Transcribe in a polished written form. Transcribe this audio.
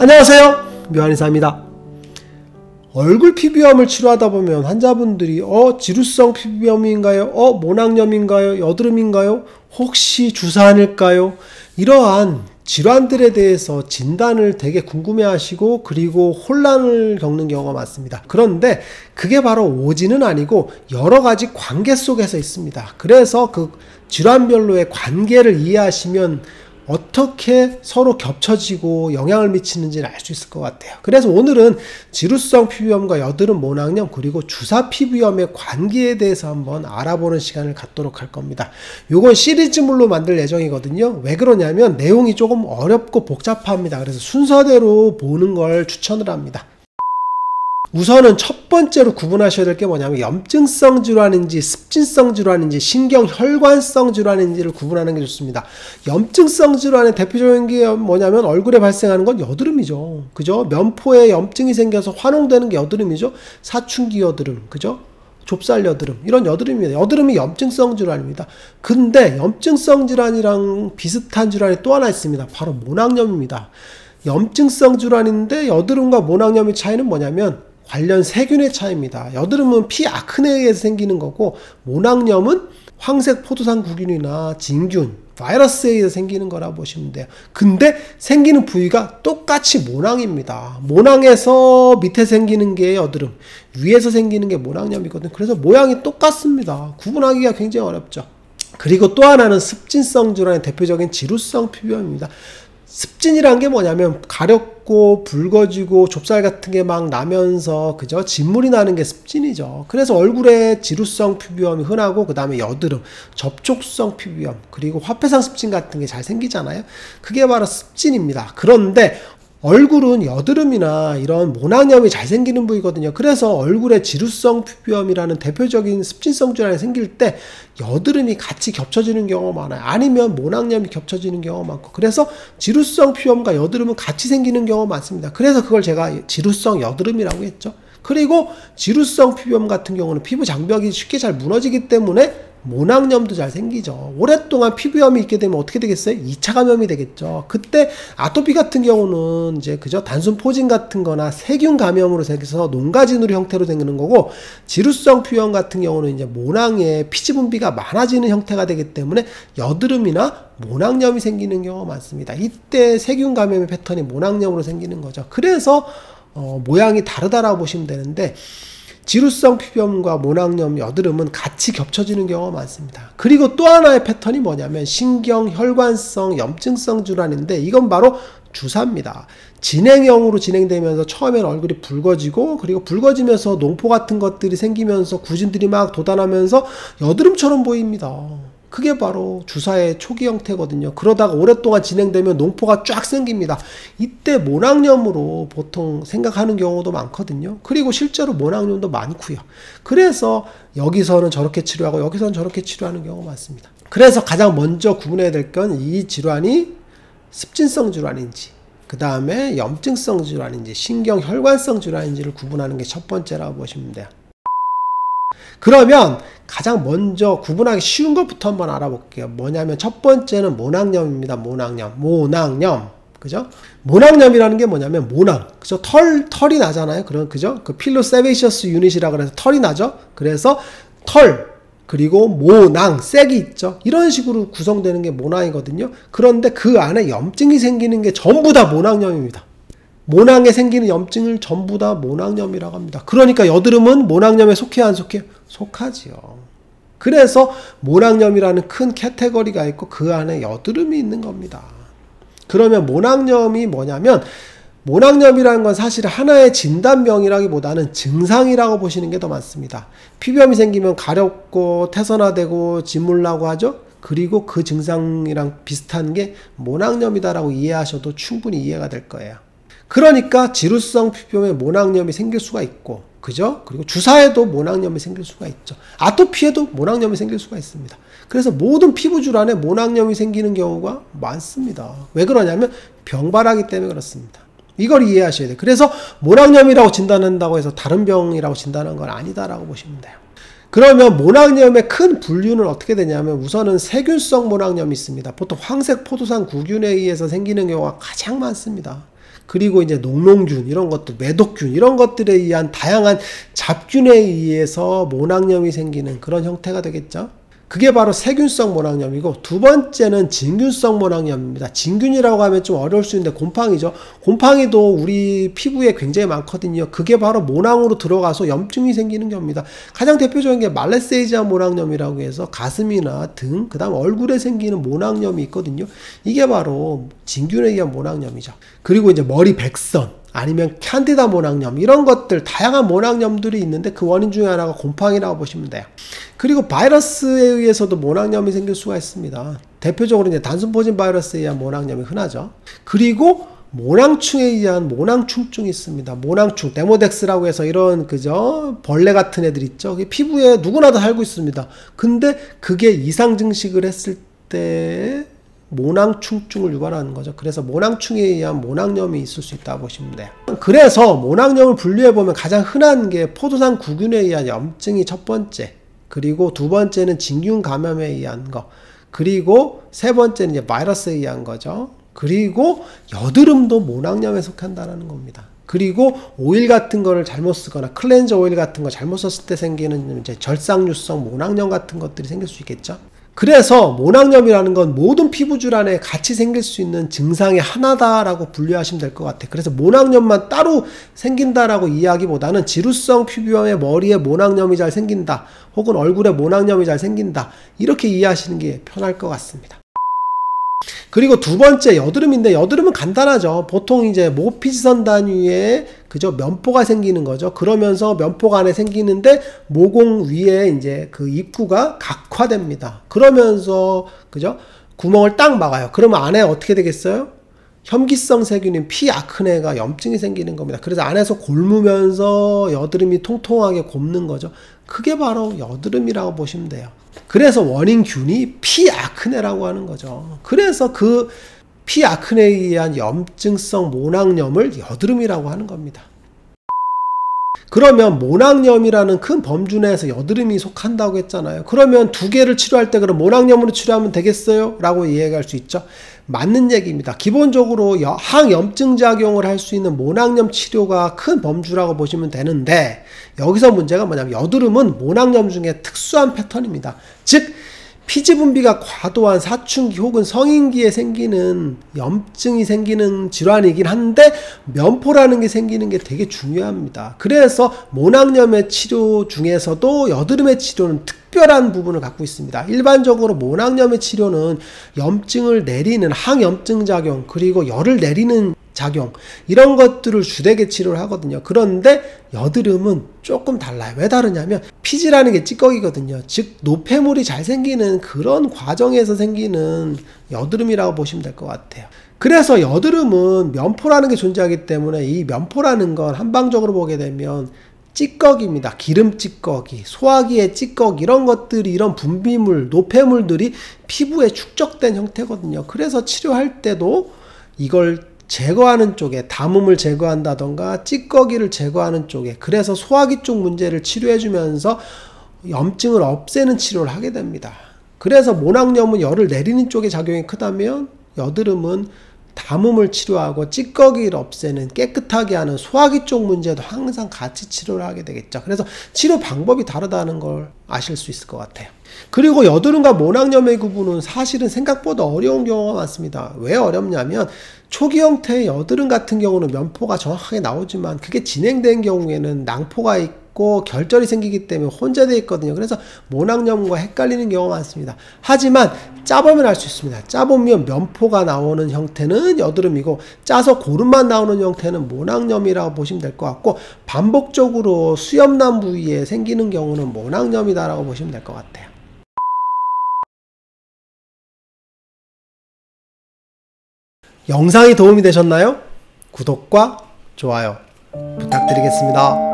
안녕하세요, 묘한의사입니다. 얼굴 피부염을 치료하다 보면 환자분들이 지루성 피부염인가요? 모낭염인가요? 여드름인가요? 혹시 주사 아닐까요? 이러한 질환들에 대해서 진단을 되게 궁금해하시고 그리고 혼란을 겪는 경우가 많습니다. 그런데 그게 바로 오지는 아니고 여러 가지 관계 속에서 있습니다. 그래서 그 질환별로의 관계를 이해하시면 어떻게 서로 겹쳐지고 영향을 미치는지를 알 수 있을 것 같아요. 그래서 오늘은 지루성 피부염과 여드름, 모낭염 그리고 주사 피부염의 관계에 대해서 한번 알아보는 시간을 갖도록 할 겁니다. 요건 시리즈물로 만들 예정이거든요. 왜 그러냐면 내용이 조금 어렵고 복잡합니다. 그래서 순서대로 보는 걸 추천을 합니다. 우선은 첫 번째로 구분하셔야 될 게 뭐냐면 염증성 질환인지 습진성 질환인지 신경혈관성 질환인지를 구분하는 게 좋습니다. 염증성 질환의 대표적인 게 뭐냐면 얼굴에 발생하는 건 여드름이죠. 그죠? 면포에 염증이 생겨서 환홍되는 게 여드름이죠. 사춘기 여드름, 그죠? 좁쌀 여드름, 이런 여드름입니다. 여드름이 염증성 질환입니다. 근데 염증성 질환이랑 비슷한 질환이 또 하나 있습니다. 바로 모낭염입니다. 염증성 질환인데 여드름과 모낭염의 차이는 뭐냐면 관련 세균의 차이입니다. 여드름은 피 아크네에 의해서 생기는 거고 모낭염은 황색 포도상구균이나 진균, 바이러스에 의해서 생기는 거라 보시면 돼요. 근데 생기는 부위가 똑같이 모낭입니다. 모낭에서 밑에 생기는 게 여드름, 위에서 생기는 게 모낭염이거든요. 그래서 모양이 똑같습니다. 구분하기가 굉장히 어렵죠. 그리고 또 하나는 습진성 질환의 대표적인 지루성 피부염입니다. 습진이란 게 뭐냐면 가렵고 붉어지고 좁쌀 같은 게 막 나면서 그죠? 진물이 나는 게 습진이죠. 그래서 얼굴에 지루성 피부염이 흔하고 그 다음에 여드름, 접촉성 피부염 그리고 화폐상 습진 같은 게 잘 생기잖아요. 그게 바로 습진입니다. 그런데 얼굴은 여드름이나 이런 모낭염이 잘 생기는 부위거든요. 그래서 얼굴에 지루성 피부염이라는 대표적인 습진성 질환이 생길 때 여드름이 같이 겹쳐지는 경우가 많아요. 아니면 모낭염이 겹쳐지는 경우가 많고, 그래서 지루성 피부염과 여드름은 같이 생기는 경우가 많습니다. 그래서 그걸 제가 지루성 여드름이라고 했죠. 그리고 지루성 피부염 같은 경우는 피부 장벽이 쉽게 잘 무너지기 때문에 모낭염도 잘 생기죠. 오랫동안 피부염이 있게 되면 어떻게 되겠어요? 2차 감염이 되겠죠. 그때 아토피 같은 경우는 이제 그저 단순 포진 같은 거나 세균 감염으로 생겨서 농가진으로 형태로 생기는 거고, 지루성 피부염 같은 경우는 이제 모낭에 피지 분비가 많아지는 형태가 되기 때문에 여드름이나 모낭염이 생기는 경우가 많습니다. 이때 세균 감염의 패턴이 모낭염으로 생기는 거죠. 그래서 모양이 다르다라고 보시면 되는데, 지루성 피부염과 모낭염, 여드름은 같이 겹쳐지는 경우가 많습니다. 그리고 또 하나의 패턴이 뭐냐면 신경혈관성 염증성 질환인데, 이건 바로 주사입니다. 진행형으로 진행되면서 처음에는 얼굴이 붉어지고, 그리고 붉어지면서 농포 같은 것들이 생기면서 구진들이 막 돋아나면서 여드름처럼 보입니다. 그게 바로 주사의 초기 형태거든요. 그러다가 오랫동안 진행되면 농포가 쫙 생깁니다. 이때 모낭염으로 보통 생각하는 경우도 많거든요. 그리고 실제로 모낭염도 많고요. 그래서 여기서는 저렇게 치료하고 여기서는 저렇게 치료하는 경우가 많습니다. 그래서 가장 먼저 구분해야 될 건 이 질환이 습진성 질환인지, 그 다음에 염증성 질환인지, 신경혈관성 질환인지를 구분하는 게 첫 번째라고 보시면 돼요. 그러면 가장 먼저 구분하기 쉬운 것부터 한번 알아볼게요. 뭐냐면 첫 번째는 모낭염입니다. 모낭염. 그죠? 모낭염이라는 게 뭐냐면 모낭. 그죠? 털이 나잖아요. 그죠? 그 필로 세베이셔스 유닛이라 그래서 털이 나죠? 그래서 털, 그리고 모낭, 쐐기 있죠? 이런 식으로 구성되는 게 모낭이거든요. 그런데 그 안에 염증이 생기는 게 전부 다 모낭염입니다. 모낭에 생기는 염증을 전부 다 모낭염이라고 합니다. 그러니까 여드름은 모낭염에 속해야 안 속해요? 속하지요. 그래서 모낭염이라는 큰 카테고리가 있고 그 안에 여드름이 있는 겁니다. 그러면 모낭염이 뭐냐면, 모낭염이라는 건 사실 하나의 진단병이라기보다는 증상이라고 보시는 게 더 맞습니다. 피부염이 생기면 가렵고 태선화되고 진물나고 하죠. 그리고 그 증상이랑 비슷한 게 모낭염이다라고 이해하셔도 충분히 이해가 될 거예요. 그러니까 지루성 피부염에 모낭염이 생길 수가 있고, 그죠? 그리고 주사에도 모낭염이 생길 수가 있죠. 아토피에도 모낭염이 생길 수가 있습니다. 그래서 모든 피부 질환에 모낭염이 생기는 경우가 많습니다. 왜 그러냐면 병발하기 때문에 그렇습니다. 이걸 이해하셔야 돼요. 그래서 모낭염이라고 진단한다고 해서 다른 병이라고 진단한 건 아니다라고 보시면 돼요. 그러면 모낭염의 큰 분류는 어떻게 되냐면, 우선은 세균성 모낭염이 있습니다. 보통 황색 포도상 구균에 의해서 생기는 경우가 가장 많습니다. 그리고 이제 녹농균 이런 것들, 매독균 이런 것들에 의한 다양한 잡균에 의해서 모낭염이 생기는 그런 형태가 되겠죠. 그게 바로 세균성 모낭염이고, 두 번째는 진균성 모낭염입니다. 진균이라고 하면 좀 어려울 수 있는데 곰팡이죠. 곰팡이도 우리 피부에 굉장히 많거든요. 그게 바로 모낭으로 들어가서 염증이 생기는 겁니다. 가장 대표적인 게 말레세이지아 모낭염이라고 해서 가슴이나 등, 그 다음 얼굴에 생기는 모낭염이 있거든요. 이게 바로 진균에 의한 모낭염이죠. 그리고 이제 머리 백선, 아니면 캔디다 모낭염, 이런 것들 다양한 모낭염들이 있는데 그 원인 중에 하나가 곰팡이라고 보시면 돼요. 그리고 바이러스에 의해서도 모낭염이 생길 수가 있습니다. 대표적으로 이제 단순포진 바이러스에 의한 모낭염이 흔하죠. 그리고 모낭충에 의한 모낭충증이 있습니다. 모낭충, 데모덱스라고 해서 이런 그죠 벌레 같은 애들 있죠. 피부에 누구나 다 살고 있습니다. 근데 그게 이상 증식을 했을 때 모낭충증을 유발하는 거죠. 그래서 모낭충에 의한 모낭염이 있을 수 있다고 보시면 돼요. 그래서 모낭염을 분류해보면 가장 흔한 게 포도당 구균에 의한 염증이 첫 번째, 그리고 두 번째는 진균 감염에 의한 거, 그리고 세 번째는 이제 바이러스에 의한 거죠. 그리고 여드름도 모낭염에 속한다는 겁니다. 그리고 오일 같은 거를 잘못 쓰거나 클렌저 오일 같은 거 잘못 썼을 때 생기는 이제 절상류성 모낭염 같은 것들이 생길 수 있겠죠. 그래서 모낭염이라는 건 모든 피부 질환에 같이 생길 수 있는 증상의 하나다라고 분류하시면 될 것 같아요. 그래서 모낭염만 따로 생긴다라고 이야기보다는 지루성 피부염에 머리에 모낭염이 잘 생긴다, 혹은 얼굴에 모낭염이 잘 생긴다, 이렇게 이해하시는 게 편할 것 같습니다. 그리고 두 번째 여드름인데, 여드름은 간단하죠. 보통 이제 모피지선 단위에 그죠 면포가 생기는 거죠. 그러면서 면포가 안에 생기는데 모공 위에 이제 그 입구가 각화됩니다. 그러면서 그죠 구멍을 딱 막아요. 그러면 안에 어떻게 되겠어요? 혐기성 세균인 피아크네가 염증이 생기는 겁니다. 그래서 안에서 곪으면서 여드름이 통통하게 곪는 거죠. 그게 바로 여드름이라고 보시면 돼요. 그래서 원인균이 피아크네라고 하는 거죠. 그래서 그 피아크네에 의한 염증성 모낭염을 여드름이라고 하는 겁니다. 그러면 모낭염이라는 큰 범주 내에서 여드름이 속한다고 했잖아요. 그러면 두 개를 치료할 때 그럼 모낭염으로 치료하면 되겠어요? 라고 이해할 수 있죠. 맞는 얘기입니다. 기본적으로 항염증 작용을 할 수 있는 모낭염 치료가 큰 범주라고 보시면 되는데, 여기서 문제가 뭐냐면 여드름은 모낭염 중에 특수한 패턴입니다. 즉 피지 분비가 과도한 사춘기 혹은 성인기에 생기는 염증이 생기는 질환이긴 한데 면포라는 게 생기는 게 되게 중요합니다. 그래서 모낭염의 치료 중에서도 여드름의 치료는 특별한 부분을 갖고 있습니다. 일반적으로 모낭염의 치료는 염증을 내리는 항염증 작용, 그리고 열을 내리는 작용, 이런 것들을 주되게 치료를 하거든요. 그런데 여드름은 조금 달라요. 왜 다르냐면 피지라는 게 찌꺼기거든요. 즉 노폐물이 잘 생기는 그런 과정에서 생기는 여드름이라고 보시면 될 것 같아요. 그래서 여드름은 면포라는 게 존재하기 때문에 이 면포라는 건 한방적으로 보게 되면 찌꺼기입니다. 기름 찌꺼기, 소화기의 찌꺼기, 이런 것들이, 이런 분비물, 노폐물들이 피부에 축적된 형태거든요. 그래서 치료할 때도 이걸 제거하는 쪽에, 담음을 제거한다던가 찌꺼기를 제거하는 쪽에, 그래서 소화기 쪽 문제를 치료해 주면서 염증을 없애는 치료를 하게 됩니다. 그래서 모낭염은 열을 내리는 쪽에 작용이 크다면 여드름은 담음을 치료하고 찌꺼기를 없애는, 깨끗하게 하는 소화기 쪽 문제도 항상 같이 치료를 하게 되겠죠. 그래서 치료 방법이 다르다는 걸 아실 수 있을 것 같아요. 그리고 여드름과 모낭염의 구분은 사실은 생각보다 어려운 경우가 많습니다. 왜 어렵냐면 초기 형태의 여드름 같은 경우는 면포가 정확하게 나오지만 그게 진행된 경우에는 낭포가 있고 결절이 생기기 때문에 혼재되어 있거든요. 그래서 모낭염과 헷갈리는 경우가 많습니다. 하지만 짜보면 알 수 있습니다. 짜보면 면포가 나오는 형태는 여드름이고 짜서 고름만 나오는 형태는 모낭염이라고 보시면 될 것 같고, 반복적으로 수염난 부위에 생기는 경우는 모낭염이다라고 보시면 될 것 같아요. 영상이 도움이 되셨나요? 구독과 좋아요 부탁드리겠습니다.